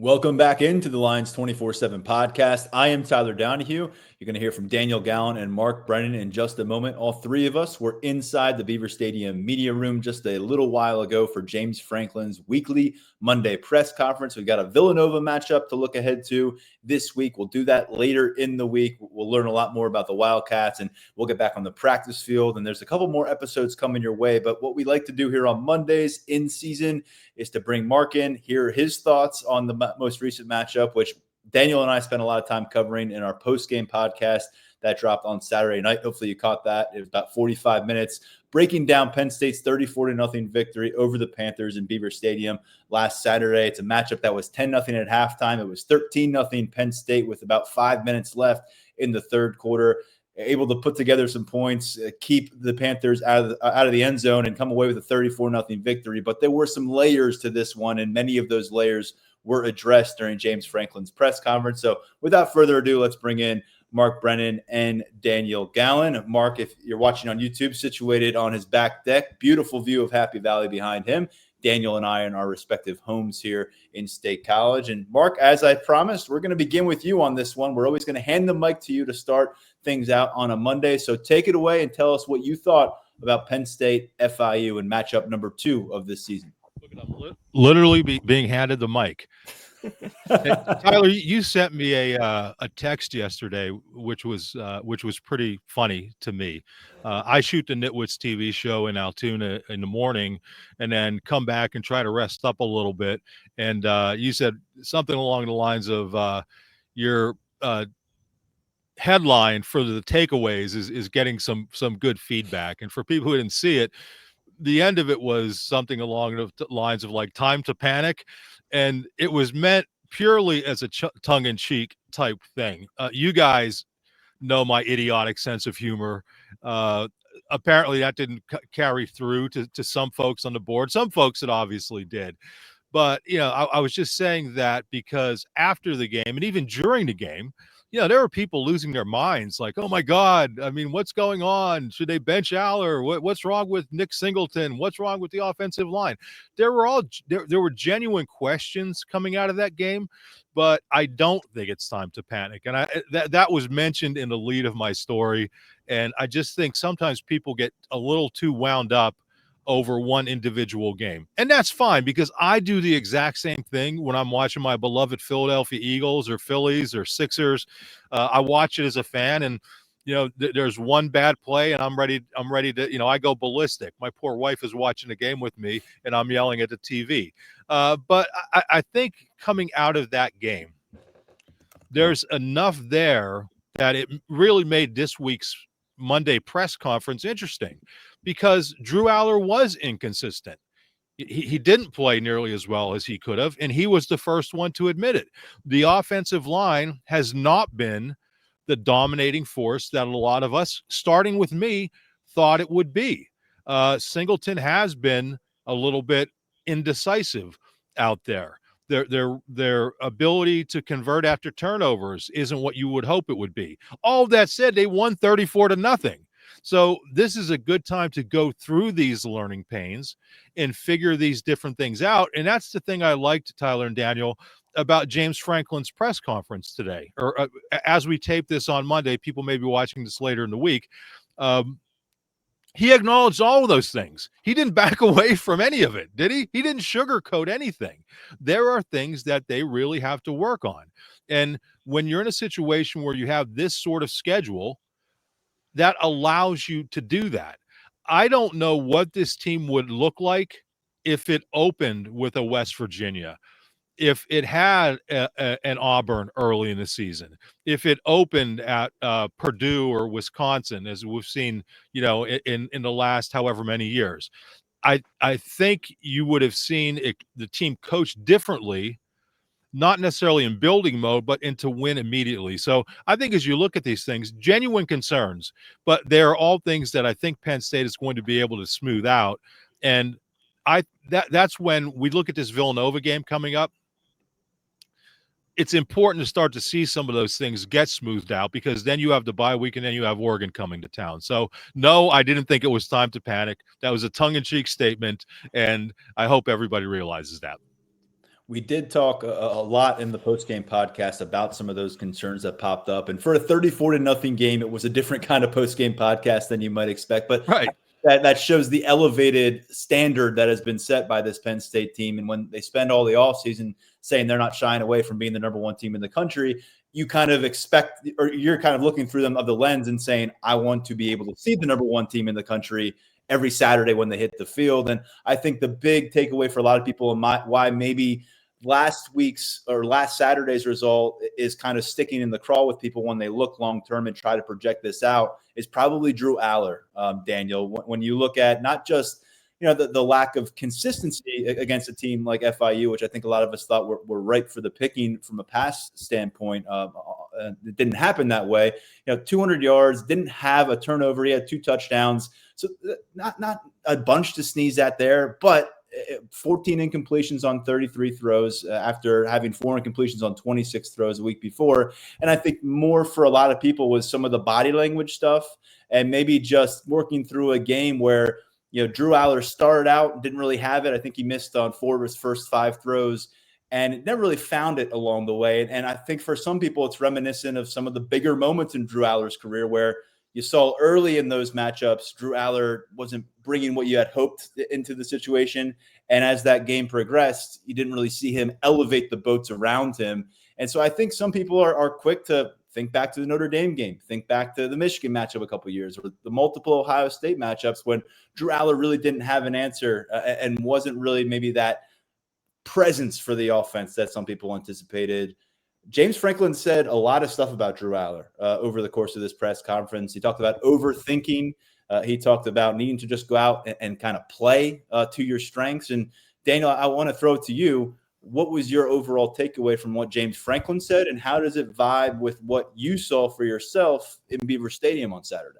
Welcome back into the Lions247 Podcast. I am Tyler Donahue. You're going to hear from Daniel Gallen and Mark Brennan in just a moment. All three of us were inside the Beaver Stadium media room just a little while ago for James Franklin's weekly Monday press conference. We've got a Villanova matchup to look ahead to this week. We'll do that later in the week. We'll learn a lot more about the Wildcats, and we'll get back on the practice field. And there's a couple more episodes coming your way. But what we like to do here on Mondays in season is to bring Mark in, hear his thoughts on the most recent matchup, which Daniel and I spent a lot of time covering in our post-game podcast that dropped on Saturday night. Hopefully you caught that. It was about 45 minutes breaking down Penn State's 34-0 victory over the Panthers in Beaver Stadium last Saturday. It's a matchup that was 10-0 at halftime. It was 13-0 Penn State with about 5 minutes left in the third quarter. Able to put together some points, keep the Panthers out of the end zone, and come away with a 34-0 victory. But there were some layers to this one, and many of those layers were addressed during James Franklin's press conference. So without further ado, let's bring in Mark Brennan and Daniel Gallen. Mark, if you're watching on YouTube, situated on his back deck, beautiful view of Happy Valley behind him. Daniel and I in our respective homes here in State College. And Mark, as I promised, we're going to begin with you on this one. We're always going to hand the mic to you to start things out on a Monday. So take it away and tell us what you thought about Penn State FIU and matchup number 2 of this season. I'm literally being handed the mic. Hey, Tyler, you sent me a text yesterday, which was pretty funny to me. I shoot the Nitwits TV show in Altoona in the morning, and then come back and try to rest up a little bit. And you said something along the lines of your headline for the takeaways is getting some good feedback. And for people who didn't see it, the end of it was something along the lines of like time to panic. And it was meant purely as a tongue-in-cheek type thing. You guys know my idiotic sense of humor. Apparently that didn't carry through to some folks on the board. Some folks it obviously did. But, I was just saying that because after the game and even during the game, there were people losing their minds like, oh, my God, I mean, what's going on? Should they bench Allar? What's wrong with Nick Singleton? What's wrong with the offensive line? There were genuine questions coming out of that game, but I don't think it's time to panic. And that was mentioned in the lead of my story. And I just think sometimes people get a little too wound up over one individual game. And that's fine because I do the exact same thing when I'm watching my beloved Philadelphia Eagles or Phillies or Sixers. I watch it as a fan, and there's one bad play and I'm ready to, I go ballistic. My poor wife is watching the game with me and I'm yelling at the TV. But I think coming out of that game, there's enough there that it really made this week's Monday press conference interesting because Drew Allar was inconsistent. He didn't play nearly as well as he could have, and he was the first one to admit it. The offensive line has not been the dominating force that a lot of us, starting with me, thought it would be. Singleton has been a little bit indecisive out there. Their ability to convert after turnovers isn't what you would hope it would be. All that said, they won 34-0. So this is a good time to go through these learning pains and figure these different things out. And that's the thing I liked, Tyler and Daniel, about James Franklin's press conference today. Or as we tape this on Monday, people may be watching this later in the week. He acknowledged all of those things. He didn't back away from any of it, did he? He didn't sugarcoat anything. There are things that they really have to work on. And when you're in a situation where you have this sort of schedule, that allows you to do that. I don't know what this team would look like if it opened with a West Virginia, if it had an Auburn early in the season, if it opened at Purdue or Wisconsin, as we've seen, in the last however many years. I think you would have seen the team coached differently, not necessarily in building mode, but into win immediately. So I think as you look at these things, genuine concerns, but they're all things that I think Penn State is going to be able to smooth out. And that's when we look at this Villanova game coming up. It's important to start to see some of those things get smoothed out because then you have the bye week and then you have Oregon coming to town. So, no, I didn't think it was time to panic. That was a tongue-in-cheek statement, and I hope everybody realizes that. We did talk a lot in the post-game podcast about some of those concerns that popped up. And for a 34-0 game, it was a different kind of post-game podcast than you might expect. But Right. that shows the elevated standard that has been set by this Penn State team. And when they spend all the offseason saying they're not shying away from being the number one team in the country, you kind of expect, or you're kind of looking through them of the lens and saying, I want to be able to see the number one team in the country every Saturday when they hit the field. And I think the big takeaway for a lot of people and why maybe last week's or last Saturday's result is kind of sticking in the craw with people when they look long-term and try to project this out is probably Drew Allar, Daniel. When you look at not just, the lack of consistency against a team like FIU, which I think a lot of us thought were ripe for the picking from a pass standpoint. It didn't happen that way. 200 yards, didn't have a turnover. He had 2 touchdowns. So not a bunch to sneeze at there, but 14 incompletions on 33 throws after having 4 incompletions on 26 throws a week before. And I think more for a lot of people was some of the body language stuff and maybe just working through a game where, Drew Allar started out and didn't really have it. I think he missed on 4 of his first 5 throws and never really found it along the way. And I think for some people, it's reminiscent of some of the bigger moments in Drew Allar's career where you saw early in those matchups, Drew Allar wasn't bringing what you had hoped into the situation. And as that game progressed, you didn't really see him elevate the boats around him. And so I think some people are quick to think back to the Notre Dame game, think back to the Michigan matchup a couple of years, or the multiple Ohio State matchups when Drew Allar really didn't have an answer and wasn't really maybe that presence for the offense that some people anticipated. James Franklin said a lot of stuff about Drew Allar over the course of this press conference. He talked about overthinking. He talked about needing to just go out and kind of play to your strengths. And Daniel, I want to throw it to you. What was your overall takeaway from what James Franklin said, and how does it vibe with what you saw for yourself in Beaver Stadium on Saturday?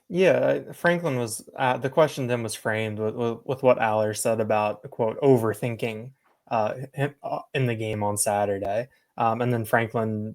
Yeah, Franklin was the question then was framed with what Allar said about, quote, overthinking him, in the game on Saturday. And then Franklin's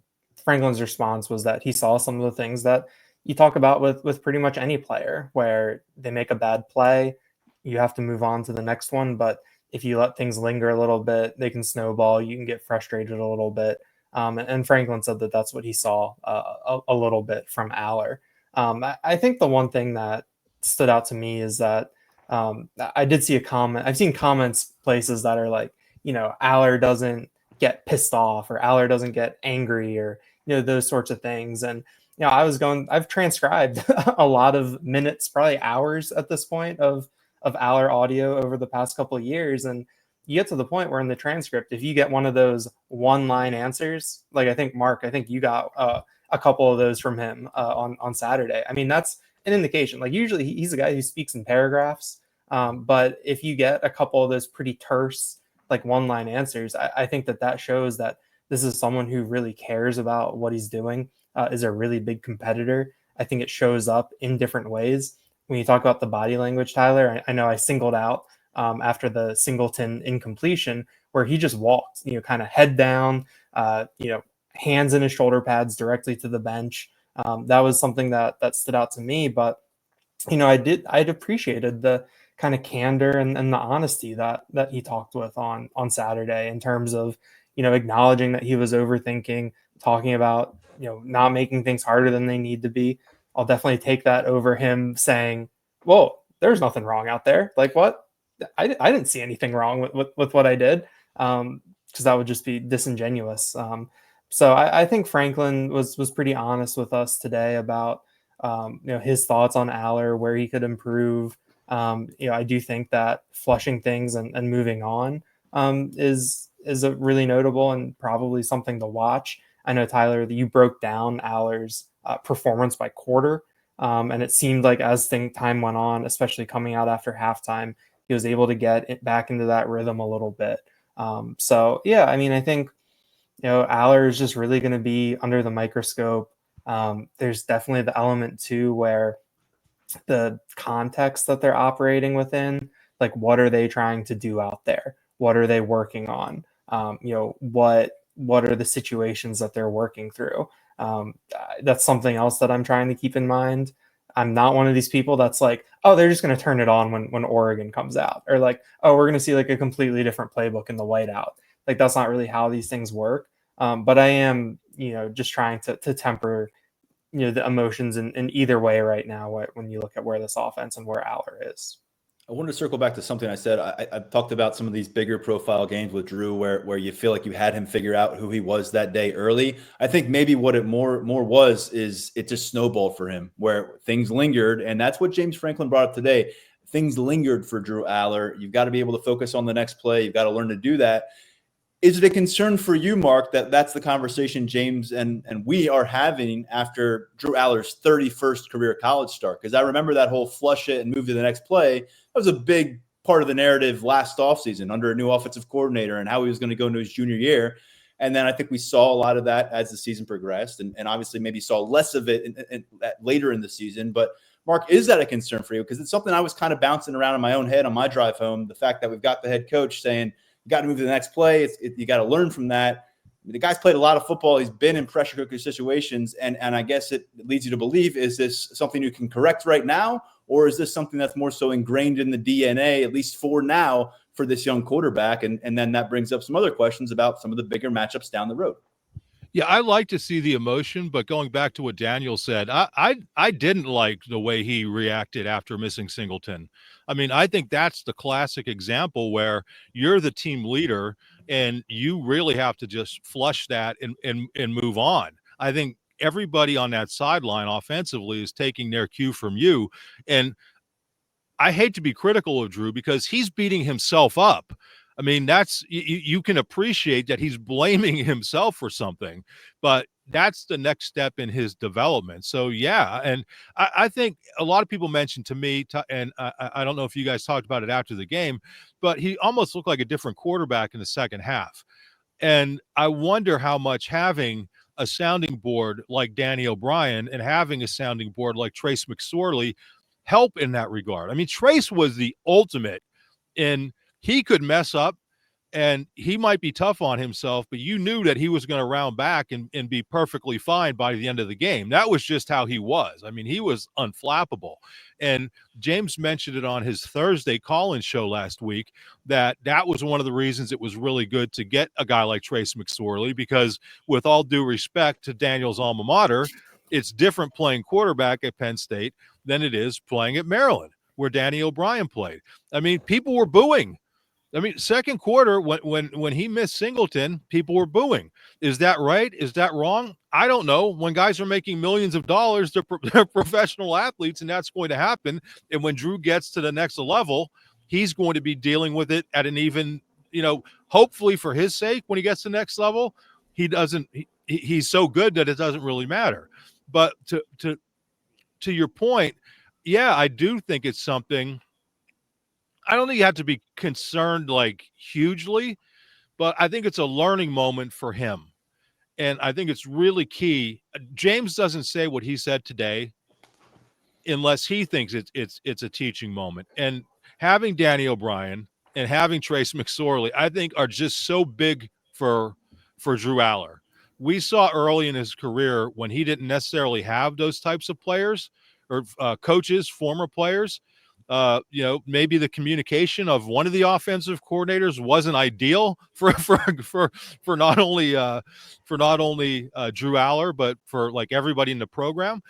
response was that he saw some of the things that you talk about with pretty much any player, where they make a bad play, you have to move on to the next one. But if you let things linger a little bit, they can snowball. You can get frustrated a little bit. And Franklin said that that's what he saw a little bit from Allar. I think the one thing that stood out to me is that I did see a comment. I've seen comments places that are like, Allar doesn't get pissed off or Allar doesn't get angry or, those sorts of things. And, I've transcribed a lot of minutes, probably hours at this point of Allar audio over the past couple of years. And you get to the point where in the transcript, if you get one of those one-line answers, like I think you got a couple of those from him on Saturday. I mean, that's an indication. Like usually he's a guy who speaks in paragraphs. But if you get a couple of those pretty terse, like one-line answers, I think that shows that this is someone who really cares about what he's doing, is a really big competitor. I think it shows up in different ways. When you talk about the body language, Tyler, I know I singled out after the Singleton incompletion where he just walked, kind of head down, hands in his shoulder pads directly to the bench. That was something that stood out to me. But, I'd appreciated the kind of candor and the honesty that he talked with on Saturday in terms of, acknowledging that he was overthinking, talking about, not making things harder than they need to be. I'll definitely take that over him saying, whoa, there's nothing wrong out there. Like what? I didn't see anything wrong with what I did. Because that would just be disingenuous. So I think Franklin was pretty honest with us today about, his thoughts on Allar, where he could improve. I do think that flushing things and moving on is a really notable and probably something to watch. I know, Tyler, that you broke down Allar's performance by quarter, and it seemed like as time went on, especially coming out after halftime, he was able to get it back into that rhythm a little bit. So yeah, I mean, I think Allar is just really going to be under the microscope. There's definitely the element too where the context that they're operating within, like what are they trying to do out there? What are they working on? What are the situations that they're working through? That's something else that I'm trying to keep in mind. I'm not one of these people that's like, oh, they're just going to turn it on when Oregon comes out, or like, oh, we're going to see like a completely different playbook in the whiteout. Like, that's not really how these things work. But I am, just trying to temper, the emotions in either way right now when you look at where this offense and where Allar is. I wanted to circle back to something I said. I talked about some of these bigger profile games with Drew where you feel like you had him figure out who he was that day early. I think maybe what it more was is it just snowballed for him where things lingered. And that's what James Franklin brought up today. Things lingered for Drew Allar. You've got to be able to focus on the next play. You've got to learn to do that. Is it a concern for you, Mark, that's the conversation James and we are having after Drew Allar's 31st career college start? Because I remember that whole flush it and move to the next play. That was a big part of the narrative last offseason under a new offensive coordinator and how he was going to go into his junior year. And then I think we saw a lot of that as the season progressed and obviously maybe saw less of it later in the season. But Mark, is that a concern for you? Because it's something I was kind of bouncing around in my own head on my drive home, the fact that we've got the head coach saying, you got to move to the next play. You got to learn from that. The guy's played a lot of football. He's been in pressure cooker situations. And I guess it leads you to believe, is this something you can correct right now? Or is this something that's more so ingrained in the DNA, at least for now, for this young quarterback? And then that brings up some other questions about some of the bigger matchups down the road. Yeah, I like to see the emotion, but going back to what Daniel said, I didn't like the way he reacted after missing Singleton. I mean, I think that's the classic example where you're the team leader and you really have to just flush that and move on. I think everybody on that sideline offensively is taking their cue from you. And I hate to be critical of Drew because he's beating himself up. I mean, you can appreciate that he's blaming himself for something, but that's the next step in his development. So, yeah. And I think a lot of people mentioned to me, and I don't know if you guys talked about it after the game, but he almost looked like a different quarterback in the second half. And I wonder how much having a sounding board like Danny O'Brien and having a sounding board like Trace McSorley help in that regard. I mean, Trace was the ultimate in he could mess up and he might be tough on himself, but you knew that he was going to round back and be perfectly fine by the end of the game. That was just how he was. I mean, he was unflappable. And James mentioned it on his Thursday call-in show last week that was one of the reasons it was really good to get a guy like Trace McSorley, because with all due respect to Daniel's alma mater, it's different playing quarterback at Penn State than it is playing at Maryland, where Danny O'Brien played. I mean, people were booing. I mean, second quarter, when he missed Singleton, people were booing. Is that right? Is that wrong? I don't know. When guys are making millions of dollars, they're professional athletes, and that's going to happen. And when Drew gets to the next level, he's going to be dealing with it at an even, hopefully for his sake, when he gets to the next level, he's so good that it doesn't really matter. But to your point, yeah, I do think it's something. I don't think you have to be concerned like hugely, but I think it's a learning moment for him. And I think it's really key. James doesn't say what he said today unless he thinks it's a teaching moment. And having Danny O'Brien and having Trace McSorley, I think, are just so big for Drew Allar. We saw early in his career when he didn't necessarily have those types of players or coaches, former players. Maybe the communication of one of the offensive coordinators wasn't ideal for not only Drew Allar, but for like everybody in the program.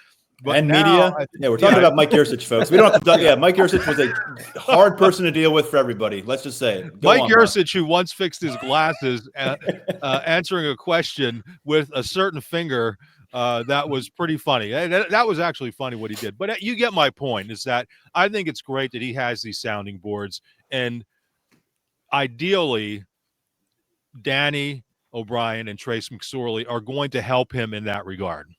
But and media. We're talking about Mike Yurcich, folks. We don't have to talk. Yeah, Mike Yurcich was a hard person to deal with for everybody. Let's just say it. Mike Yurcich, who once fixed his glasses, answering a question with a certain finger. That was pretty funny. That was actually funny what he did. But you get my point, is that I think it's great that he has these sounding boards. And ideally, Danny O'Brien and Trace McSorley are going to help him in that regard.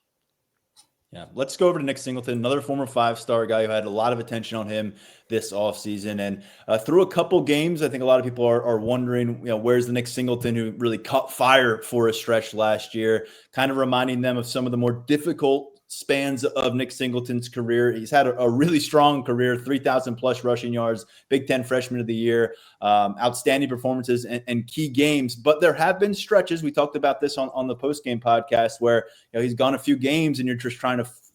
Yeah, let's go over to Nick Singleton, another former five-star guy who had a lot of attention on him this offseason. And through a couple games, I think a lot of people are wondering, where's the Nick Singleton who really caught fire for a stretch last year, kind of reminding them of some of the more difficult spans of Nick Singleton's career. He's had a really strong career, 3,000 plus rushing yards, Big Ten Freshman of the Year, outstanding performances and key games. But there have been stretches, we talked about this on the post-game podcast, where he's gone a few games and you're just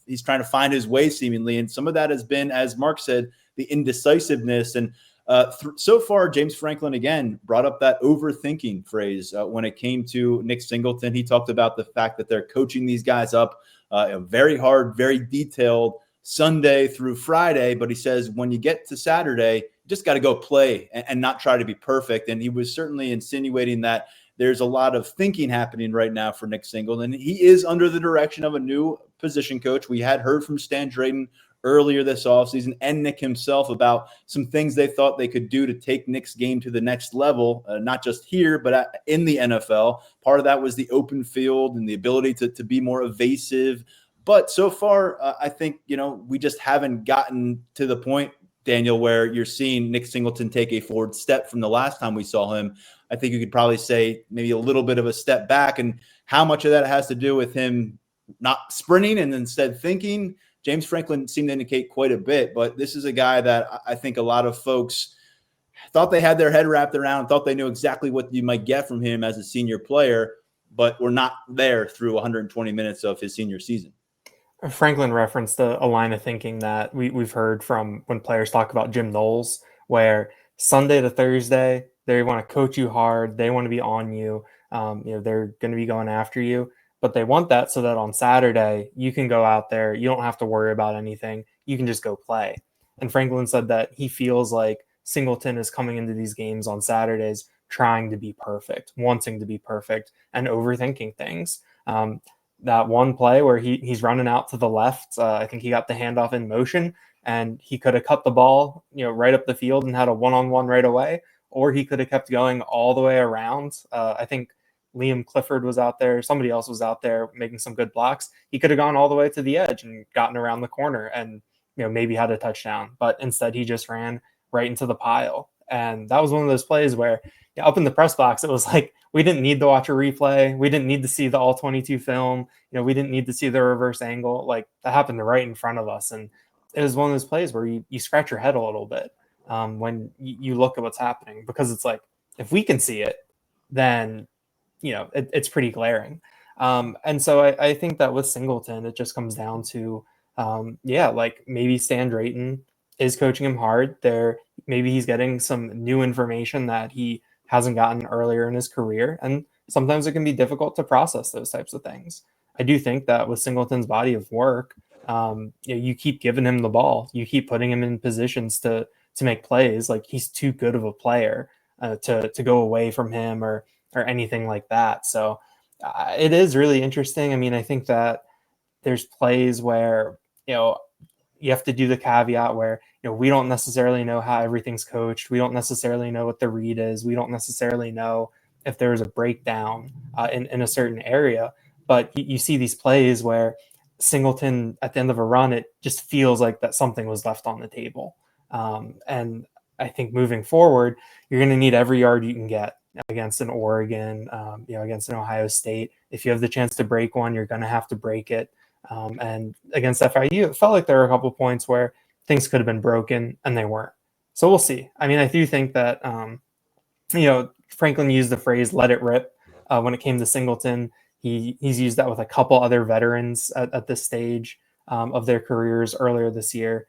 he's trying to find his way seemingly. And some of that has been, as Mark said, the indecisiveness. And So far, James Franklin, again, brought up that overthinking phrase when it came to Nick Singleton. He talked about the fact that they're coaching these guys up very hard, very detailed, Sunday through Friday. But he says when you get to Saturday, you just got to go play and not try to be perfect. And he was certainly insinuating that there's a lot of thinking happening right now for Nick Singleton. He is under the direction of a new position coach. We had heard from Stan Drayton earlier this offseason and Nick himself about some things they thought they could do to take Nick's game to the next level, not just here, but in the NFL. Part of that was the open field and the ability to be more evasive. But so far, I think, we just haven't gotten to the point, Daniel, where you're seeing Nick Singleton take a forward step from the last time we saw him. I think you could probably say maybe a little bit of a step back, and how much of that has to do with him not sprinting and instead thinking. James Franklin seemed to indicate quite a bit, but this is a guy that I think a lot of folks thought they had their head wrapped around, thought they knew exactly what you might get from him as a senior player, but we're not there through 120 minutes of his senior season. Franklin referenced a line of thinking that we've heard from when players talk about Jim Knowles, where Sunday to Thursday, they want to coach you hard. They want to be on you. They're going to be going after you. But they want that so that on Saturday, you can go out there. You don't have to worry about anything. You can just go play. And Franklin said that he feels like Singleton is coming into these games on Saturdays trying to be perfect, wanting to be perfect, and overthinking things. That one play where he's running out to the left, I think he got the handoff in motion, and he could have cut the ball, right up the field and had a one-on-one right away, or he could have kept going all the way around. I think Liam Clifford was out there. Somebody else was out there making some good blocks. He could have gone all the way to the edge and gotten around the corner and, maybe had a touchdown. But instead, he just ran right into the pile. And that was one of those plays where up in the press box, it was like, we didn't need to watch a replay. We didn't need to see the all 22 film. We didn't need to see the reverse angle. Like, that happened right in front of us. And it was one of those plays where you scratch your head a little bit when you look at what's happening, because it's like, if we can see it, then it's pretty glaring. And so I think that with Singleton, it just comes down to, maybe Stan Drayton is coaching him hard there. Maybe he's getting some new information that he hasn't gotten earlier in his career. And sometimes it can be difficult to process those types of things. I do think that with Singleton's body of work, you keep giving him the ball. You keep putting him in positions to make plays. Like, he's too good of a player to go away from him or anything like that. So it is really interesting. I mean, I think that there's plays where, you have to do the caveat where, we don't necessarily know how everything's coached. We don't necessarily know what the read is. We don't necessarily know if there's a breakdown in a certain area. But you see these plays where Singleton, at the end of a run, it just feels like that something was left on the table. And I think moving forward, you're going to need every yard you can get against an Oregon, against an Ohio State. If you have the chance to break one, you're going to have to break it. And against FIU, it felt like there were a couple of points where things could have been broken and they weren't. So we'll see. I mean, I do think that, Franklin used the phrase "let it rip" when it came to Singleton. He's used that with a couple other veterans at this stage of their careers earlier this year.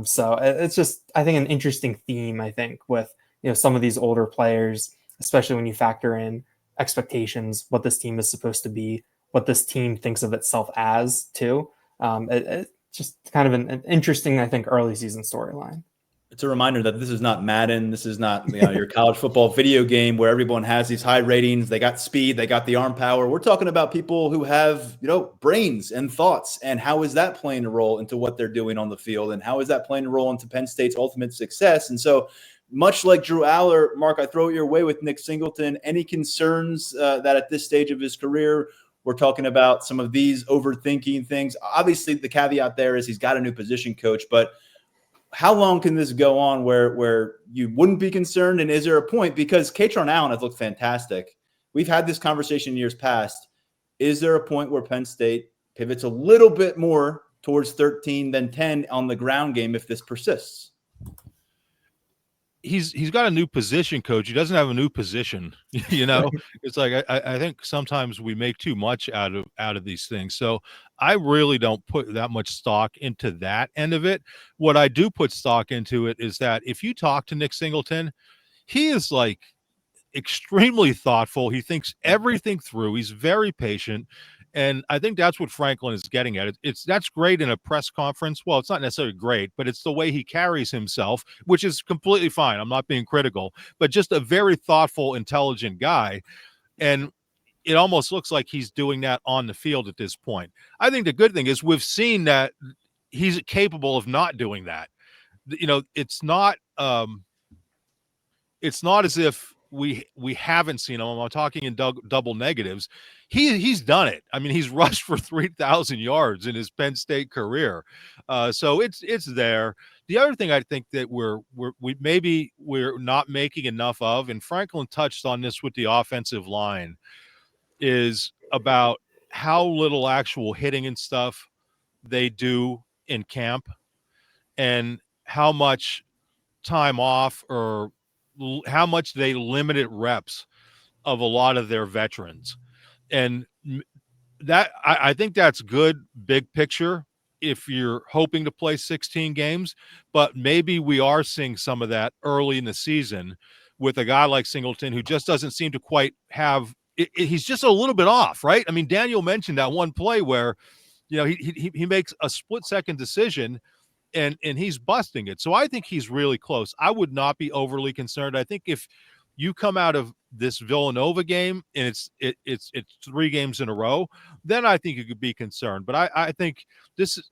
So it's just, I think, an interesting theme, I think, with, some of these older players, especially when you factor in expectations, what this team is supposed to be, what this team thinks of itself as too. It's just kind of an interesting, I think, early season storyline. It's a reminder that this is not Madden. This is not your college football video game where everyone has these high ratings. They got speed. They got the arm power. We're talking about people who have, brains and thoughts. And how is that playing a role into what they're doing on the field? And how is that playing a role into Penn State's ultimate success? And so, much like Drew Allar, Mark, I throw it your way with Nick Singleton. Any concerns that at this stage of his career, we're talking about some of these overthinking things? Obviously, the caveat there is he's got a new position coach, but how long can this go on where you wouldn't be concerned? And is there a point, because Katron Allen has looked fantastic. We've had this conversation in years past. Is there a point where Penn State pivots a little bit more towards 13 than 10 on the ground game if this persists? he's got a new position coach. He doesn't have a new position. It's like I think sometimes we make too much out of these things. So I really don't put that much stock into that end of it. What I do put stock into it is that if you talk to Nick Singleton, he is like extremely thoughtful. He thinks everything through. He's very patient. And I think that's what Franklin is getting at. That's great in a press conference. Well, it's not necessarily great, but it's the way he carries himself, which is completely fine. I'm not being critical, but just a very thoughtful, intelligent guy. And it almost looks like he's doing that on the field at this point. I think the good thing is we've seen that he's capable of not doing that. It's not as if we haven't seen him. I'm talking in double negatives. He's done it. I mean, he's rushed for 3,000 yards in his Penn State career. So it's there. The other thing I think that we're not making enough of, and Franklin touched on this with the offensive line, is about how little actual hitting and stuff they do in camp, and how much time off or how much they limited reps of a lot of their veterans. And that I think that's good big picture if you're hoping to play 16 games, but maybe we are seeing some of that early in the season with a guy like Singleton who just doesn't seem to quite have he's just a little bit off, right? I mean, Daniel mentioned that one play where he makes a split-second decision and he's busting it. So I think he's really close. I would not be overly concerned. I think if you come out of this Villanova game and it's 3 games in a row, then I think you could be concerned. But I think this is,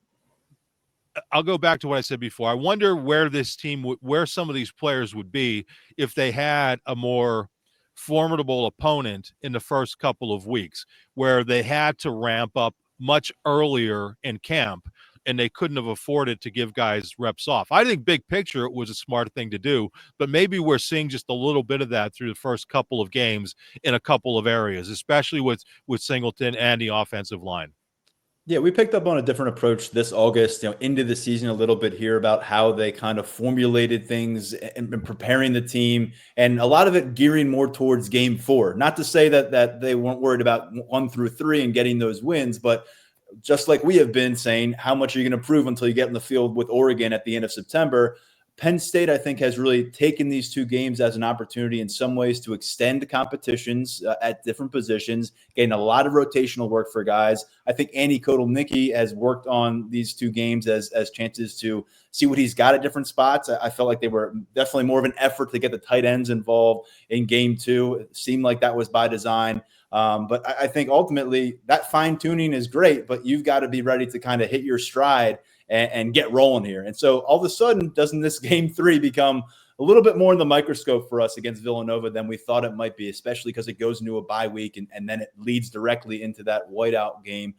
I'll go back to what I said before. I wonder where this team where some of these players would be if they had a more formidable opponent in the first couple of weeks, where they had to ramp up much earlier in camp and they couldn't have afforded to give guys reps off. I think big picture, it was a smart thing to do, but maybe we're seeing just a little bit of that through the first couple of games in a couple of areas, especially with Singleton and the offensive line. Yeah, we picked up on a different approach this August, into the season a little bit here about how they kind of formulated things and preparing the team, and a lot of it gearing more towards game 4. Not to say that they weren't worried about 1 through 3 and getting those wins, but just like we have been saying, how much are you going to prove until you get in the field with Oregon at the end of September? Penn State, I think, has really taken these 2 games as an opportunity in some ways to extend competitions at different positions, getting a lot of rotational work for guys. I think Andy Kotelnicki has worked on these 2 games as chances to see what he's got at different spots. I felt like they were definitely more of an effort to get the tight ends involved in game 2. It seemed like that was by design. But I think ultimately that fine-tuning is great, but you've got to be ready to kind of hit your stride and get rolling here. And so all of a sudden, doesn't this game 3 become a little bit more in the microscope for us against Villanova than we thought it might be, especially because it goes into a bye week and then it leads directly into that whiteout game.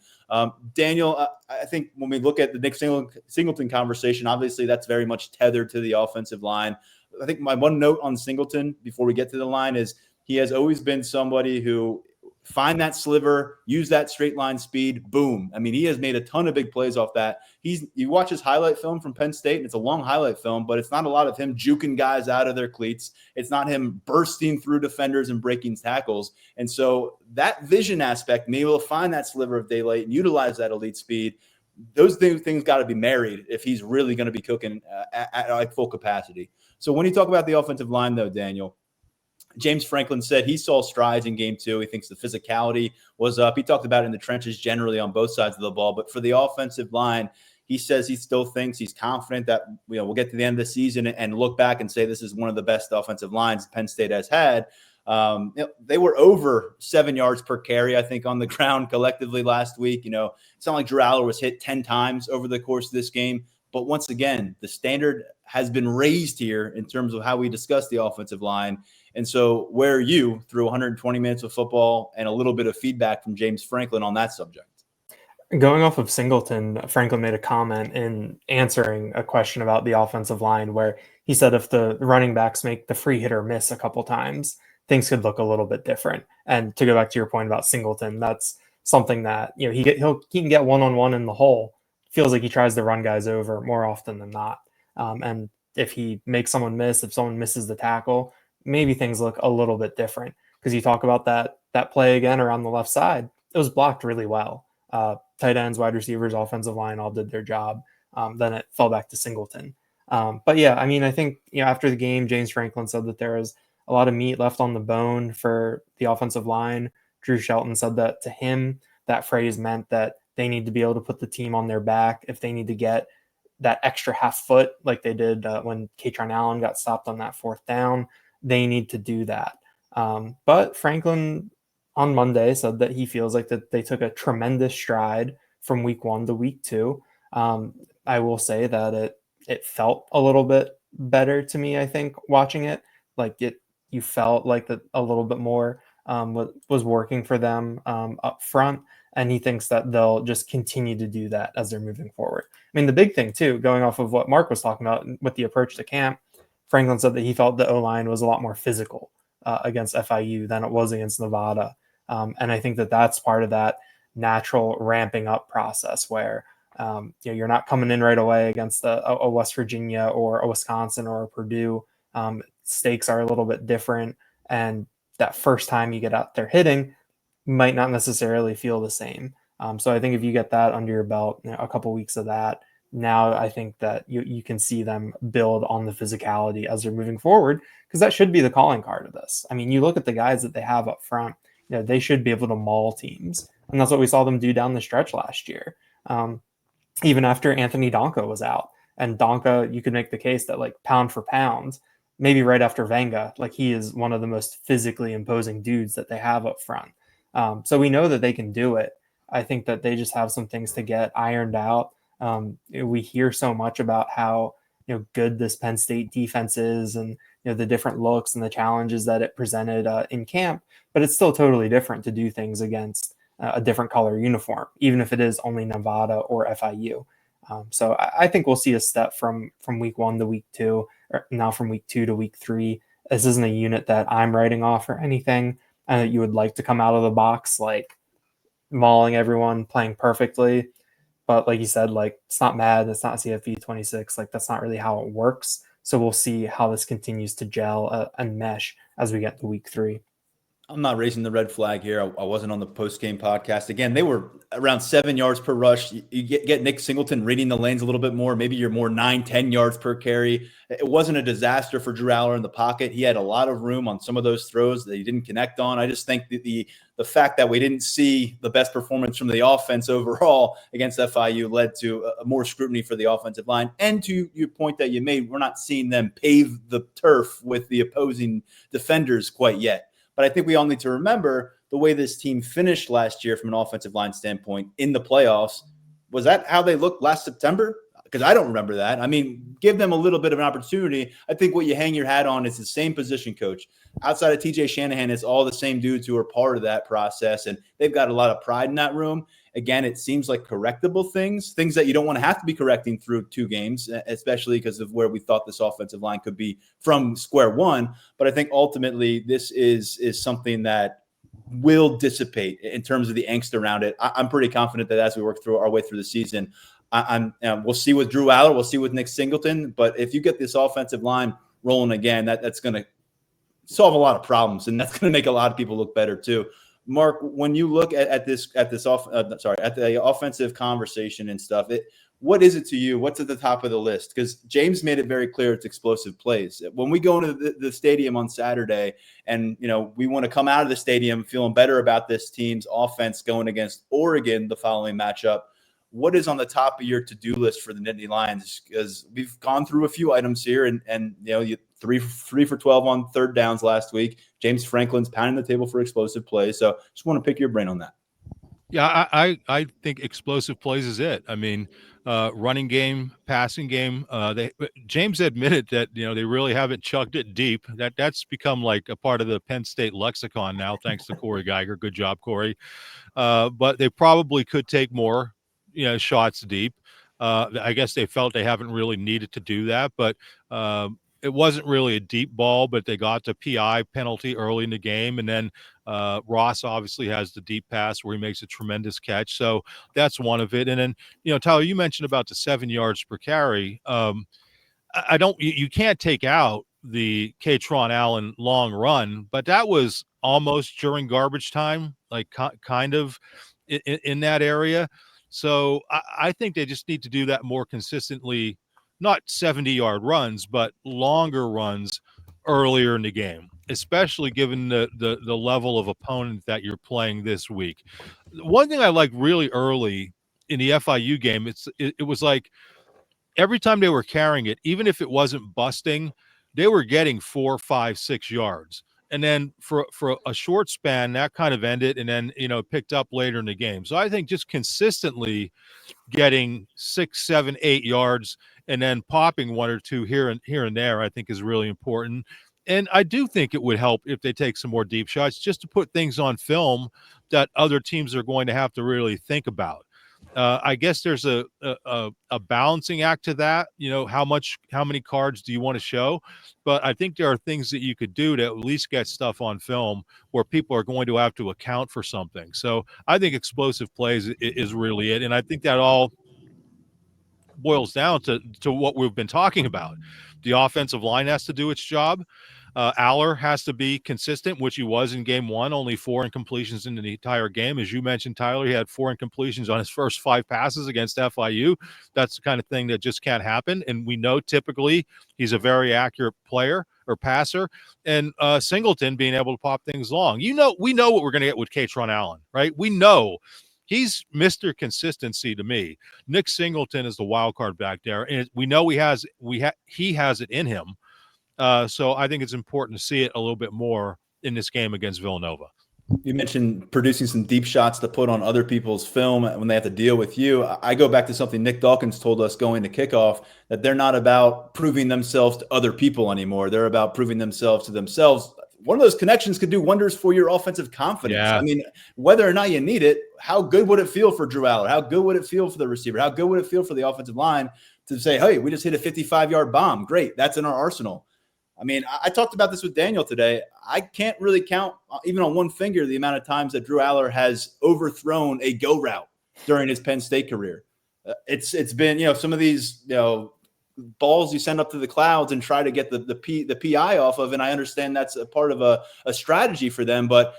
Daniel, I think when we look at the Nick Singleton conversation, obviously that's very much tethered to the offensive line. I think my one note on Singleton before we get to the line is he has always been somebody who find that sliver, use that straight line speed, boom. I mean, he has made a ton of big plays off that. You watch his highlight film from Penn State, and it's a long highlight film, but it's not a lot of him juking guys out of their cleats. It's not him bursting through defenders and breaking tackles. And so that vision aspect, being able to find that sliver of daylight and utilize that elite speed, those things got to be married if he's really going to be cooking at full capacity. So when you talk about the offensive line, though, Daniel, James Franklin said he saw strides in game 2. He thinks the physicality was up. He talked about it in the trenches generally on both sides of the ball. But for the offensive line, he says he still thinks he's confident that we'll get to the end of the season and look back and say this is one of the best offensive lines Penn State has had. They were over 7 yards per carry, I think, on the ground collectively last week. It's not like Drew Allar was hit 10 times over the course of this game. But once again, the standard has been raised here in terms of how we discuss the offensive line. And so where are you through 120 minutes of football and a little bit of feedback from James Franklin on that subject? Going off of Singleton, Franklin made a comment in answering a question about the offensive line where he said if the running backs make the free hitter miss a couple times, things could look a little bit different. And to go back to your point about Singleton, that's something that he can get one-on-one in the hole. Feels like he tries to run guys over more often than not. And if he makes someone miss, if someone misses the tackle, maybe things look a little bit different. Because you talk about that play again around the left side, it was blocked really well. Tight ends, wide receivers, offensive line all did their job. Then it fell back to Singleton. But yeah, I mean, I think, after the game, James Franklin said that there was a lot of meat left on the bone for the offensive line. Drew Shelton said that to him, that phrase meant that they need to be able to put the team on their back if they need to get that extra half foot like they did when Katron Allen got stopped on that 4th down. They need to do that. But Franklin on Monday said that he feels like that they took a tremendous stride from week 1 to week 2. I will say that it felt a little bit better to me, I think, watching it. Like you felt like that a little bit more was working for them up front. And he thinks that they'll just continue to do that as they're moving forward. I mean, the big thing, too, going off of what Mark was talking about with the approach to camp, Franklin said that he felt the O-line was a lot more physical against FIU than it was against Nevada. And I think that that's part of that natural ramping up process where you're not coming in right away against a West Virginia or a Wisconsin or a Purdue. Stakes are a little bit different. And that first time you get out there hitting might not necessarily feel the same. So I think if you get that under your belt, a couple weeks of that, now I think that you can see them build on the physicality as they're moving forward, because that should be the calling card of this. I mean, you look at the guys that they have up front, they should be able to maul teams. And that's what we saw them do down the stretch last year. Even after Anthony Donka was out. And Donka, you could make the case that, like, pound for pound, maybe right after Venga, like, he is one of the most physically imposing dudes that they have up front. So we know that they can do it. I think that they just have some things to get ironed out. We hear so much about how good this Penn State defense is, and the different looks and the challenges that it presented in camp, but it's still totally different to do things against a different color uniform, even if it is only Nevada or FIU. So I think we'll see a step from week 1 to week 2, or now from week 2 to week 3. This isn't a unit that I'm writing off or anything. You would like to come out of the box like mauling everyone, playing perfectly. But like you said, like, it's not Madden, it's not CFP 26. Like, that's not really how it works. So we'll see how this continues to gel and mesh as we get to week 3. I'm not raising the red flag here. I wasn't on the post-game podcast. Again, they were around 7 yards per rush. You get Nick Singleton reading the lanes a little bit more. Maybe you're more 9-10 yards per carry. It wasn't a disaster for Drew Allar in the pocket. He had a lot of room on some of those throws that he didn't connect on. I just think that the fact that we didn't see the best performance from the offense overall against FIU led to more scrutiny for the offensive line. And to your point that you made, we're not seeing them pave the turf with the opposing defenders quite yet. But I think we all need to remember the way this team finished last year from an offensive line standpoint in the playoffs. Was that how they looked last September? Because I don't remember that. I mean, give them a little bit of an opportunity. I think what you hang your hat on is the same position coach. Outside of TJ Shanahan, it's all the same dudes who are part of that process, and they've got a lot of pride in that room. Again, it seems like correctable things that you don't want to have to be correcting through 2 games, especially because of where we thought this offensive line could be from square one. But I think ultimately this is something that will dissipate in terms of the angst around it. I'm pretty confident that as we work through our way through the season, we'll see with Drew Allar, we'll see with Nick Singleton. But if you get this offensive line rolling again, that's going to solve a lot of problems, and that's going to make a lot of people look better too. Mark, when you look at the offensive conversation and stuff, what is it to you? What's at the top of the list? Because James made it very clear it's explosive plays. When we go into the stadium on Saturday, and we want to come out of the stadium feeling better about this team's offense going against Oregon the following matchup, what is on the top of your to-do list for the Nittany Lions? Because we've gone through a few items here, and you 3 for 12 on third downs last week. James Franklin's pounding the table for explosive plays. So just want to pick your brain on that. Yeah, I think explosive plays is it. I mean, running game, passing game. James admitted that they really haven't chucked it deep. That's become like a part of the Penn State lexicon now, thanks to Corey Geiger. Good job, Corey. But they probably could take more shots deep. I guess they felt they haven't really needed to do that, but it wasn't really a deep ball, but they got the PI penalty early in the game. And then Ross obviously has the deep pass where he makes a tremendous catch. So that's one of it. And then, Tyler, you mentioned about the 7 yards per carry. I don't, you can't take out the Katron Allen long run, but that was almost during garbage time, like kind of in that area. So I think they just need to do that more consistently, not 70-yard runs, but longer runs earlier in the game, especially given the level of opponent that you're playing this week. One thing I like really early in the FIU game, it was like every time they were carrying it, even if it wasn't busting, they were getting 4, 5, 6 yards. And then for a short span, that kind of ended, and then picked up later in the game. So I think just consistently getting 6, 7, 8 yards, and then popping 1 or 2 here and there, I think is really important. And I do think it would help if they take some more deep shots, just to put things on film that other teams are going to have to really think about. I guess there's a balancing act to that. How many cards do you want to show? But I think there are things that you could do to at least get stuff on film where people are going to have to account for something. So I think explosive plays is really it. And I think that all boils down to what we've been talking about. The offensive line has to do its job. Allar has to be consistent, which he was in game 1, only 4 incompletions in the entire game. As you mentioned, Tyler, he had 4 incompletions on his first 5 passes against FIU. That's the kind of thing that just can't happen. And we know typically he's a very accurate player or passer. And Singleton being able to pop things long. We know what we're going to get with Katron Allen, right? We know he's Mr. Consistency to me. Nick Singleton is the wild card back there. And we know he has it in him. So I think it's important to see it a little bit more in this game against Villanova. You mentioned producing some deep shots to put on other people's film when they have to deal with you. I go back to something Nick Dawkins told us going to kickoff, that they're not about proving themselves to other people anymore. They're about proving themselves to themselves. One of those connections could do wonders for your offensive confidence. Yeah. I mean, whether or not you need it, how good would it feel for Drew Allar? How good would it feel for the receiver? How good would it feel for the offensive line to say, hey, we just hit a 55-yard bomb. Great. That's in our arsenal. I mean, I talked about this with Daniel today. I can't really count, even on one finger, the amount of times that Drew Allar has overthrown a go route during his Penn State career. It's been, some of these, balls you send up to the clouds and try to get the PI off of. And I understand that's a part of a strategy for them. But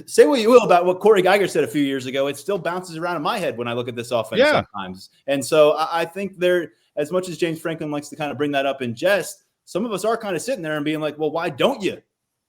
say what you will about what Corey Geiger said a few years ago, it still bounces around in my head when I look at this offense sometimes. And so I think as much as James Franklin likes to kind of bring that up in jest, some of us are kind of sitting there and being like, well, why don't you?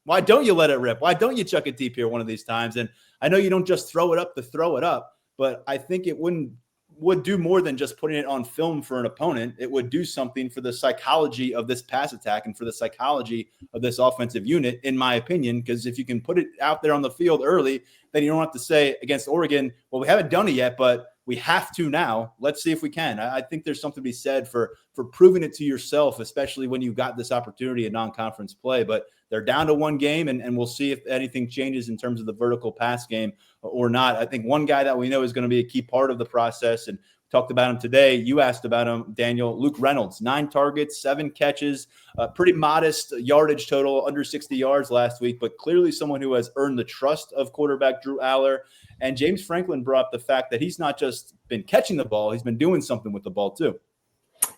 Why don't you let it rip? Why don't you chuck it deep here one of these times? And I know you don't just throw it up to throw it up, but I think it would do more than just putting it on film for an opponent. It would do something for the psychology of this pass attack and for the psychology of this offensive unit, in my opinion, because if you can put it out there on the field early, then you don't have to say against Oregon, well, we haven't done it yet, but we have to now. Let's see if we can. I think there's something to be said for proving it to yourself, especially when you got this opportunity in non-conference play. But they're down to 1 game, and we'll see if anything changes in terms of the vertical pass game or not. I think one guy that we know is going to be a key part of the process, and talked about him today. You asked about him, Daniel. Luke Reynolds, 9 targets, 7 catches, pretty modest yardage total, under 60 yards last week, but clearly someone who has earned the trust of quarterback Drew Allar. And James Franklin brought up the fact that he's not just been catching the ball, he's been doing something with the ball too.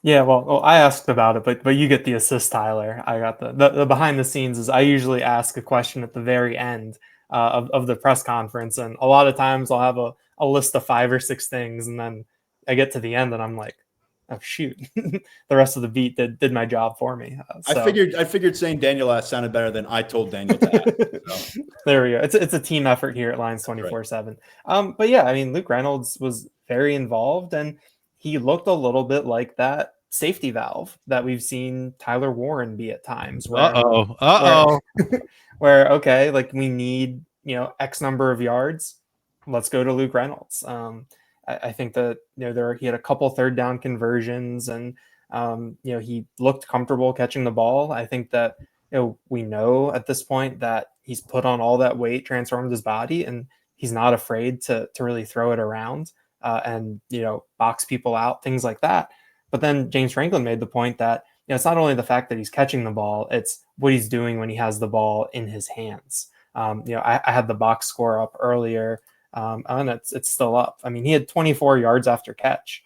Yeah, well, I asked about it, but you get the assist, Tyler. I got the behind the scenes is I usually ask a question at the very end of the press conference. And a lot of times I'll have a list of 5 or 6 things. And then I get to the end and I'm like, oh, shoot, the rest of the beat did my job for me. I figured saying Daniel asked sounded better than I told Daniel to ask. So. There we go. It's a team effort here at Lions247. Right. But yeah, I mean, Luke Reynolds was very involved, and he looked a little bit like that safety valve that we've seen Tyler Warren be at times. Where okay, like we need, X number of yards. Let's go to Luke Reynolds. I think that, he had a couple 3rd down conversions, and, he looked comfortable catching the ball. I think that, we know at this point that he's put on all that weight, transformed his body, and he's not afraid to really throw it around and, box people out, things like that. But then James Franklin made the point that, it's not only the fact that he's catching the ball, it's what he's doing when he has the ball in his hands. I had the box score up earlier, and it's still up. I mean, he had 24 yards after catch.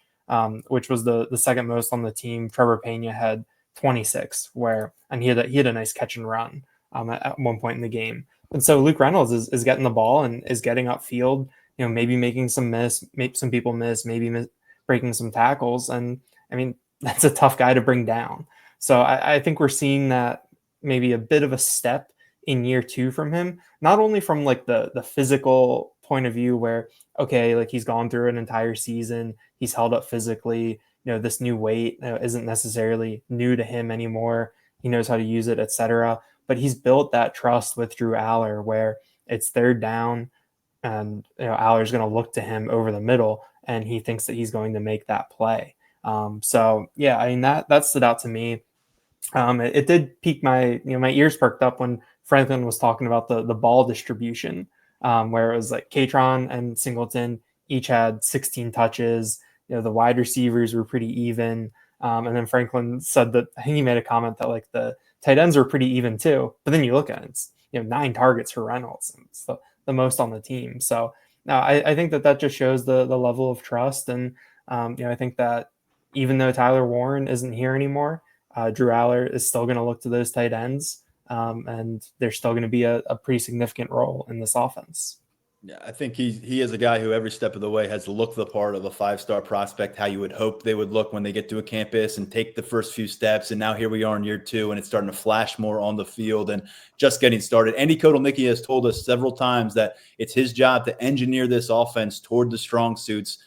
which was the second most on the team. Trevor Pena had 26, and he had a nice catch and run at one point in the game. And so Luke Reynolds is getting the ball and is getting upfield, maybe making some people miss, maybe breaking some tackles. And I mean, that's a tough guy to bring down. So I think we're seeing that maybe a bit of a step in year 2 from him, not only from like the physical point of view where, okay, like he's gone through an entire season, he's held up physically, this new weight isn't necessarily new to him anymore. He knows how to use it, etc. But he's built that trust with Drew Allar where it's third down and Allar's going to look to him over the middle and he thinks that he's going to make that play. So yeah, I mean, that stood out to me. It did pique my ears perked up when Franklin was talking about the ball distribution, where it was like Katron and Singleton each had 16 touches. The wide receivers were pretty even. And then Franklin said that, I think he made a comment that like the tight ends were pretty even too. But then you look at it, it's 9 targets for Reynolds. And it's the most on the team. So now I think that just shows the level of trust. And I think that even though Tyler Warren isn't here anymore, Drew Allar is still going to look to those tight ends, and they're still going to be a pretty significant role in this offense. Yeah, I think he is a guy who every step of the way has looked the part of a 5-star prospect, how you would hope they would look when they get to a campus and take the first few steps. And now here we are in year 2, and it's starting to flash more on the field and just getting started. Andy Kotelnicki has told us several times that it's his job to engineer this offense toward the strong suits,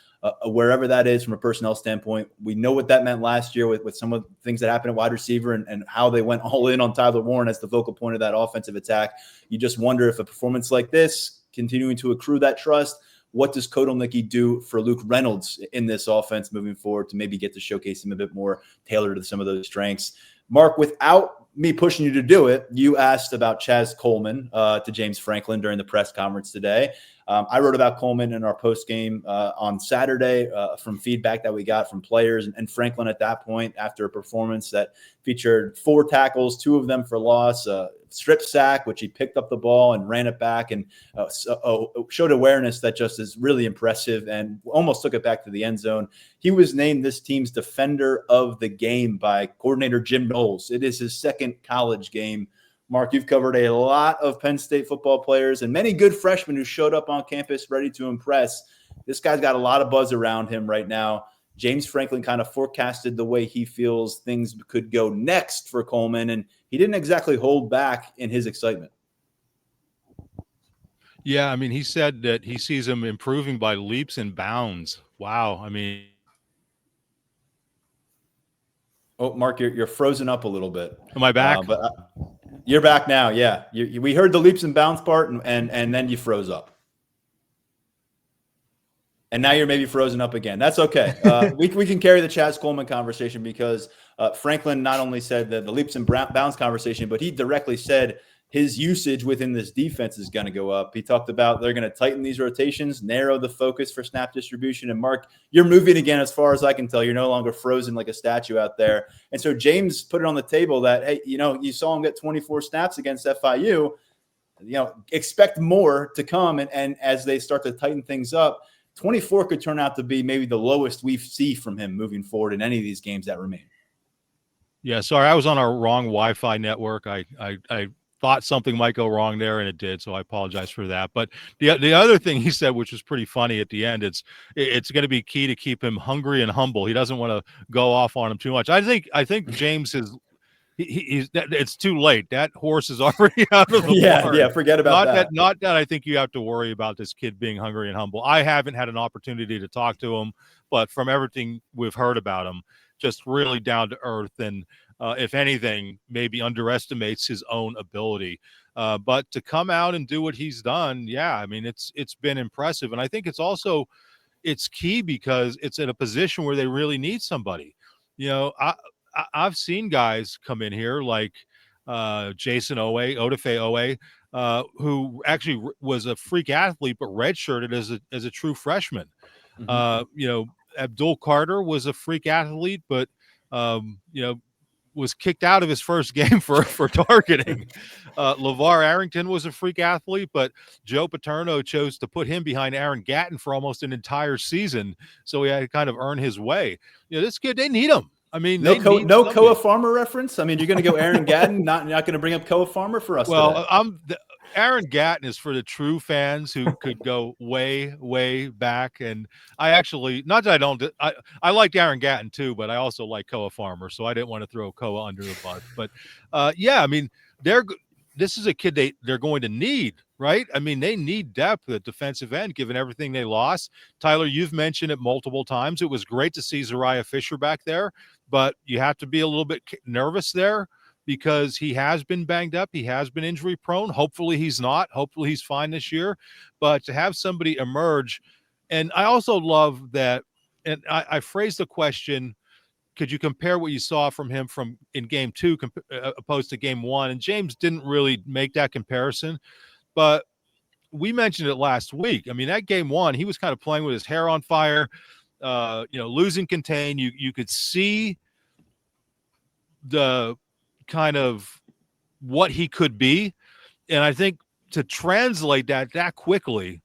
wherever that is from a personnel standpoint. We know what that meant last year with some of the things that happened at wide receiver and how they went all in on Tyler Warren as the focal point of that offensive attack. You just wonder if a performance like this, continuing to accrue that trust, what does Kotelnicki do for Luke Reynolds in this offense moving forward to maybe get to showcase him a bit more tailored to some of those strengths? Mark, without me pushing you to do it, you asked about Chaz Coleman to James Franklin during the press conference today. I wrote about Coleman in our post game on Saturday from feedback that we got from players, and Franklin at that point, after a performance that featured 4 tackles, 2 of them for loss, strip sack, which he picked up the ball and ran it back and showed awareness that just is really impressive and almost took it back to the end zone. He was named this team's defender of the game by coordinator Jim Knowles. It is his second college game. Mark, you've covered a lot of Penn State football players and many good freshmen who showed up on campus ready to impress. This guy's got a lot of buzz around him right now. James Franklin kind of forecasted the way he feels things could go next for Coleman, and he didn't exactly hold back in his excitement. Yeah, I mean, he said that he sees him improving by leaps and bounds. Wow. I mean, oh, Mark, you're frozen up a little bit. Am I back? You're back now. Yeah, we heard the leaps and bounds part, and then you froze up. And now you're maybe frozen up again. That's okay. We can carry the Chaz Coleman conversation because Franklin not only said the leaps and bounds conversation, but he directly said his usage within this defense is going to go up. He talked about they're going to tighten these rotations, narrow the focus for snap distribution. And Mark, you're moving again as far as I can tell. You're no longer frozen like a statue out there. And so James put it on the table that, hey, you saw him get 24 snaps against FIU. Expect more to come. And as they start to tighten things up, 24 could turn out to be maybe the lowest we see from him moving forward in any of these games that remain. Yeah, sorry, I was on our wrong Wi-Fi network. I thought something might go wrong there, and it did, so I apologize for that. But the other thing he said, which was pretty funny at the end, it's going to be key to keep him hungry and humble. He doesn't want to go off on him too much. I think James is it's too late. That horse is already out of the barn. Yeah, forget about that. Not that I think you have to worry about this kid being hungry and humble. I haven't had an opportunity to talk to him, but from everything we've heard about him, just really down to earth and if anything, maybe underestimates his own ability. But to come out and do what he's done, yeah, I mean, it's been impressive. And I think it's key because it's in a position where they really need somebody. I've seen guys come in here like Jason Odafe Owe, who actually was a freak athlete, but redshirted as a true freshman. Mm-hmm. Abdul Carter was a freak athlete, but was kicked out of his first game for targeting. LeVar Arrington was a freak athlete, but Joe Paterno chose to put him behind Aaron Gatton for almost an entire season, so he had to kind of earn his way. This kid, they need him. I mean, no Koa Farmer reference. I mean, you're going to go Aaron Gatton, not going to bring up Koa Farmer for us. Well, Aaron Gatton is for the true fans who could go way, way back. And I actually, not that I liked Aaron Gatton too, but I also like Koa Farmer, so I didn't want to throw Koa under the bus. But yeah, I mean, this is a kid they're going to need, right? I mean, they need depth at defensive end, given everything they lost. Tyler, you've mentioned it multiple times. It was great to see Zariah Fisher back there, but you have to be a little bit nervous there because he has been banged up. He has been injury prone. Hopefully he's not. Hopefully he's fine this year. But to have somebody emerge, and I also love that, and I phrased the question, could you compare what you saw from him in game 2 opposed to game 1? And James didn't really make that comparison, but we mentioned it last week. I mean, that game 1, he was kind of playing with his hair on fire, losing contain. You could see the kind of what he could be. And I think to translate that quickly,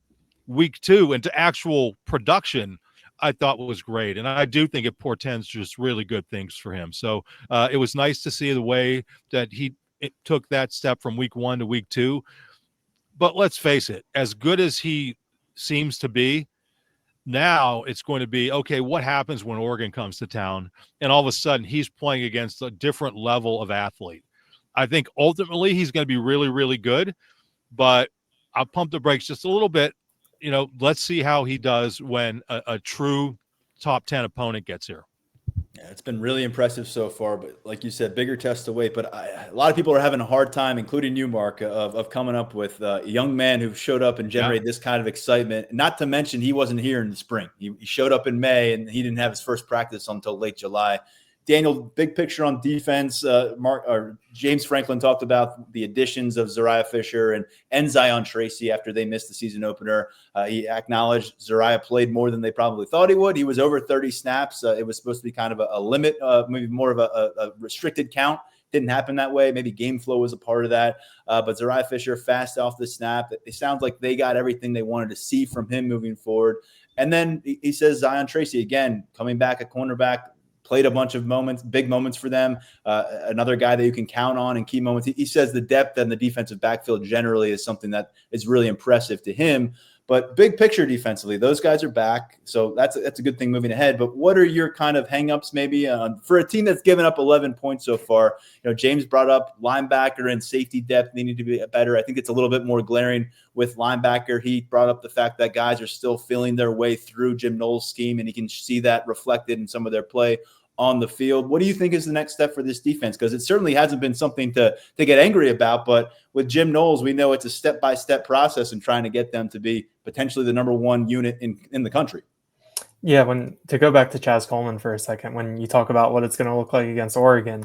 week 2 into actual production, I thought was great. And I do think it portends just really good things for him. So it was nice to see the way that it took that step from week 1 to week 2. But let's face it, as good as he seems to be, now it's going to be, okay, what happens when Oregon comes to town and all of a sudden he's playing against a different level of athlete? I think ultimately he's going to be really, really good, but I'll pump the brakes just a little bit. Let's see how he does when a true top 10 opponent gets here. Yeah, it's been really impressive so far, but like you said, bigger test to wait. But a lot of people are having a hard time, including you, Mark, of coming up with a young man who showed up and generated this kind of excitement. Not to mention he wasn't here in the spring. He showed up in May, and he didn't have his first practice until late July. Daniel, big picture on defense. James Franklin talked about the additions of Zariah Fisher and Zion Tracy after they missed the season opener. He acknowledged Zariah played more than they probably thought he would. He was over 30 snaps. It was supposed to be kind of a limit, maybe more of a restricted count. Didn't happen that way. Maybe game flow was a part of that. But Zariah Fisher fast off the snap. It sounds like they got everything they wanted to see from him moving forward. And then he says Zion Tracy, again, coming back at cornerback, played a bunch of big moments for them. Another guy that you can count on in key moments. He says the depth and the defensive backfield generally is something that is really impressive to him. But big picture defensively, those guys are back. So that's a good thing moving ahead. But what are your kind of hangups maybe for a team that's given up 11 points so far? James brought up linebacker and safety depth needing to be better. I think it's a little bit more glaring with linebacker. He brought up the fact that guys are still feeling their way through Jim Knowles' scheme, and he can see that reflected in some of their play on the field. What do you think is the next step for this defense? Because it certainly hasn't been something to get angry about, but with Jim Knowles, we know it's a step-by-step process in trying to get them to be potentially the number 1 unit in the country. Yeah, to go back to Chaz Coleman for a second, when you talk about what it's going to look like against Oregon,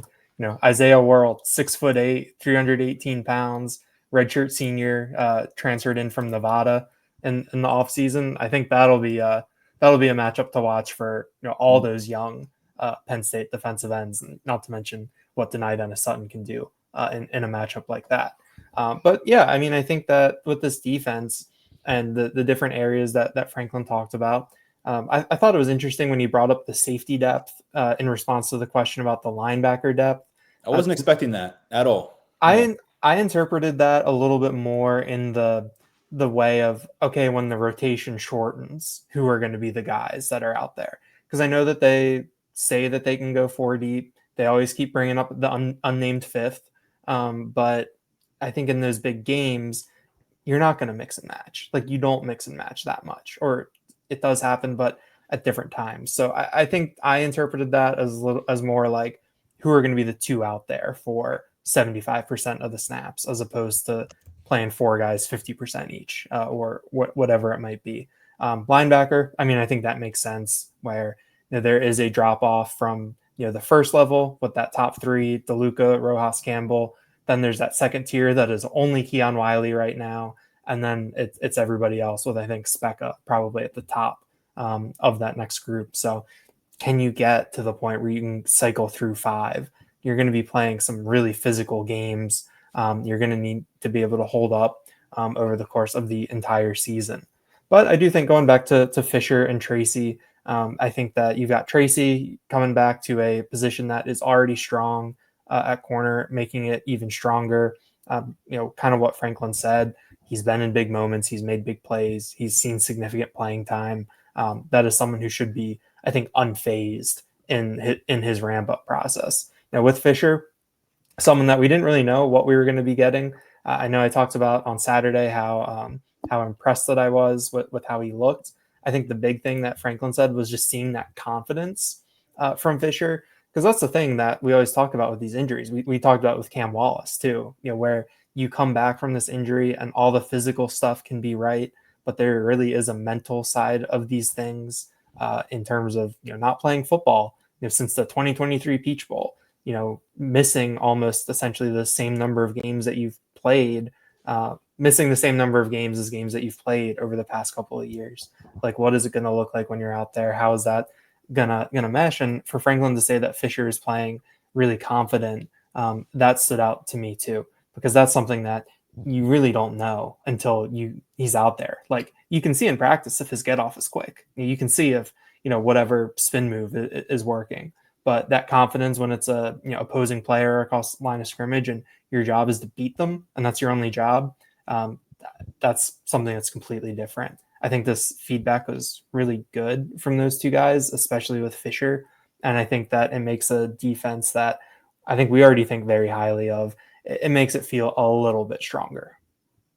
Isaiah World, 6'8", 318 pounds, redshirt senior, transferred in from Nevada in the offseason. I think that'll be a matchup to watch for all those young Penn State defensive ends, and not to mention what Denai Dennis Sutton can do in a matchup like that. But yeah, I mean, I think that with this defense and the different areas that Franklin talked about, I thought it was interesting when he brought up the safety depth in response to the question about the linebacker depth. I wasn't expecting that at all. I interpreted that a little bit more in the way of, okay, when the rotation shortens, who are going to be the guys that are out there? Because I know that they say that they can go 4 deep. They always keep bringing up the unnamed fifth. But I think in those big games, you're not going to mix and match. Like, you don't mix and match that much, or it does happen, but at different times. So I think I interpreted that as more like who are going to be the 2 out there for 75% of the snaps, as opposed to playing 4 guys 50% each, or whatever it might be. Linebacker, I mean, I think that makes sense where there is a drop off from the first level with that top 3, DeLuca, Rojas, Campbell. Then there's that second tier that is only Keon Wiley right now, and then it's everybody else, with I think Specca probably at the top of that next group. So can you get to the point where you can cycle through 5 you're going to be playing some really physical games. You're going to need to be able to hold up over the course of the entire season. But I do think going back to Fisher and Tracy, I think that you've got Tracy coming back to a position that is already strong at corner, making it even stronger. Kind of what Franklin said. He's been in big moments. He's made big plays. He's seen significant playing time. That is someone who should be, I think, unfazed in his ramp up process. Now with Fisher, someone that we didn't really know what we were going to be getting. I know I talked about on Saturday how impressed that I was with how he looked. I think the big thing that Franklin said was just seeing that confidence from Fisher, because that's the thing that we always talk about with these injuries. We talked about with Cam Wallace too, where you come back from this injury and all the physical stuff can be right, but there really is a mental side of these things in terms of not playing football since the 2023 Peach Bowl, missing almost essentially the same number of games that you've played, missing the same number of games as games that you've played over the past couple of years. Like, what is it going to look like when you're out there? How is that gonna mesh? And for Franklin to say that Fisher is playing really confident, that stood out to me too, because that's something that you really don't know until he's out there. Like, you can see in practice if his get off is quick. You can see if whatever spin move is working. But that confidence when it's a opposing player across line of scrimmage and your job is to beat them, and that's your only job, that's something that's completely different. I think this feedback was really good from those two guys, especially with Fisher. And I think that it makes a defense that I think we already think very highly of. It makes it feel a little bit stronger.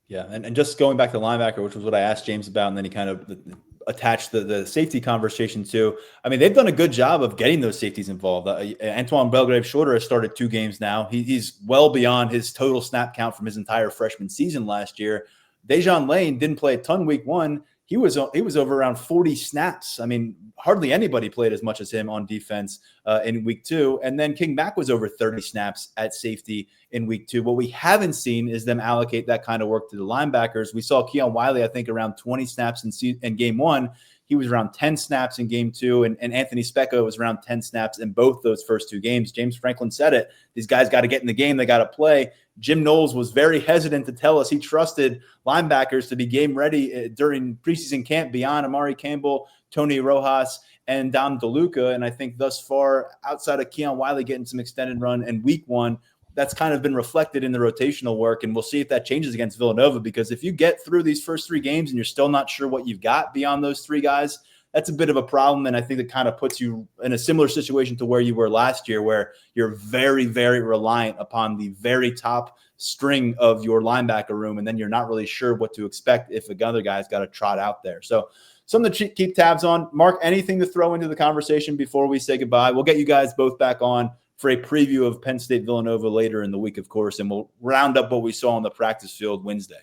Yeah, and just going back to linebacker, which was what I asked James about, and then he kind of attached the safety conversation to. I mean, they've done a good job of getting those safeties involved. Antoine Belgrave-Shorter has started 2 games now. He's well beyond his total snap count from his entire freshman season last year. Dejon Lane didn't play a ton week 1. He was over around 40 snaps. I mean, hardly anybody played as much as him on defense in week 2. And then King Mack was over 30 snaps at safety in week 2. What we haven't seen is them allocate that kind of work to the linebackers. We saw Keon Wiley, I think, around 20 snaps in game 1. He was around 10 snaps in game 2, and Anthony Specco was around 10 snaps in both those first 2 games. James Franklin said it. These guys got to get in the game. They got to play. Jim Knowles was very hesitant to tell us he trusted linebackers to be game ready during preseason camp beyond Amari Campbell, Tony Rojas, and Dom DeLuca. And I think thus far, outside of Keon Wiley getting some extended run in week 1, that's kind of been reflected in the rotational work. And we'll see if that changes against Villanova, because if you get through these first 3 games and you're still not sure what you've got beyond those 3 guys, that's a bit of a problem. And I think it kind of puts you in a similar situation to where you were last year, where you're very, very reliant upon the very top string of your linebacker room. And then you're not really sure what to expect if another guy's got to trot out there. So something to keep tabs on. Mark, anything to throw into the conversation before we say goodbye? We'll get you guys both back on for a preview of Penn State Villanova later in the week, of course, and we'll round up what we saw on the practice field Wednesday.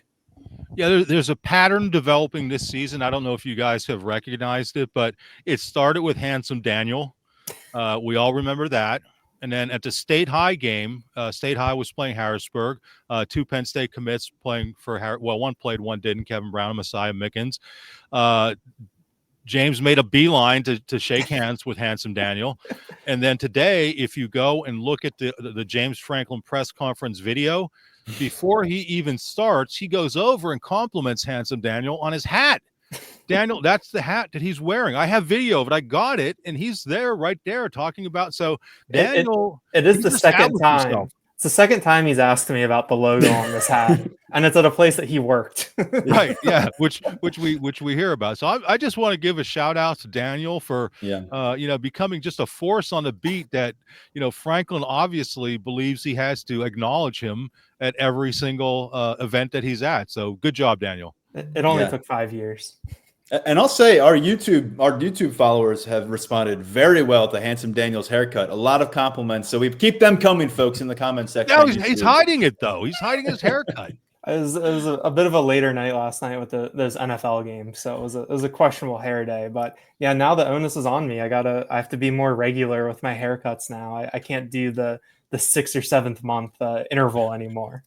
Yeah, there's a pattern developing this season. I don't know if you guys have recognized it, but it started with Handsome Daniel. We all remember that. And then at the State High game, State High was playing Harrisburg. 2 Penn State commits playing for one played, one didn't. Kevin Brown and Messiah Mickens. James made a beeline to shake hands with Handsome Daniel. And then today, if you go and look at the James Franklin press conference video, before he even starts, he goes over and compliments Handsome Daniel on his hat. Daniel, that's the hat that he's wearing. I have video of it. I got it, and he's there right there talking about. So Daniel, it is the second time. Himself. It's the second time he's asked me about the logo on this hat, and it's at a place that he worked. Right, yeah, which we hear about. So I just want to give a shout out to Daniel for becoming just a force on the beat that Franklin obviously believes he has to acknowledge him at every single event that he's at. So good job, Daniel. It only took 5 years. And I'll say our YouTube followers have responded very well to Handsome Daniel's haircut. A lot of compliments. So we keep them coming, folks, in the comment section. No, he's hiding it, though. He's hiding his haircut. It was a bit of a later night last night with those NFL games. So it was a questionable hair day. But yeah, now the onus is on me. I have to be more regular with my haircuts now. I can't do the 6th or 7th month interval anymore.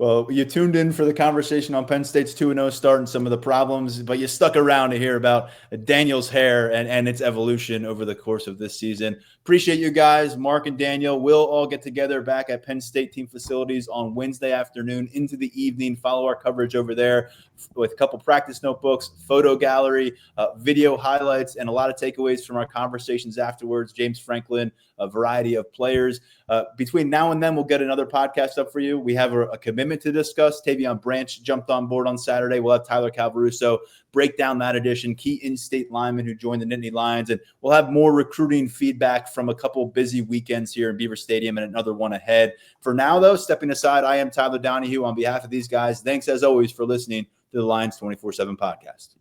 Well, you tuned in for the conversation on Penn State's 2-0 start and some of the problems, but you stuck around to hear about Daniel's hair and its evolution over the course of this season. Appreciate you guys. Mark and Daniel will all get together back at Penn State team facilities on Wednesday afternoon into the evening. Follow our coverage over there with a couple practice notebooks, photo gallery, video highlights, and a lot of takeaways from our conversations afterwards. James Franklin, a variety of players. Between now and then, we'll get another podcast up for you. We have a commitment to discuss. Tavion Branch jumped on board on Saturday. We'll have Tyler Calvaruso break down that edition, key in-state lineman who joined the Nittany Lions. And we'll have more recruiting feedback from a couple busy weekends here in Beaver Stadium and another one ahead. For now, though, stepping aside, I am Tyler Donahue on behalf of these guys. Thanks, as always, for listening to the Lions 247 Podcast.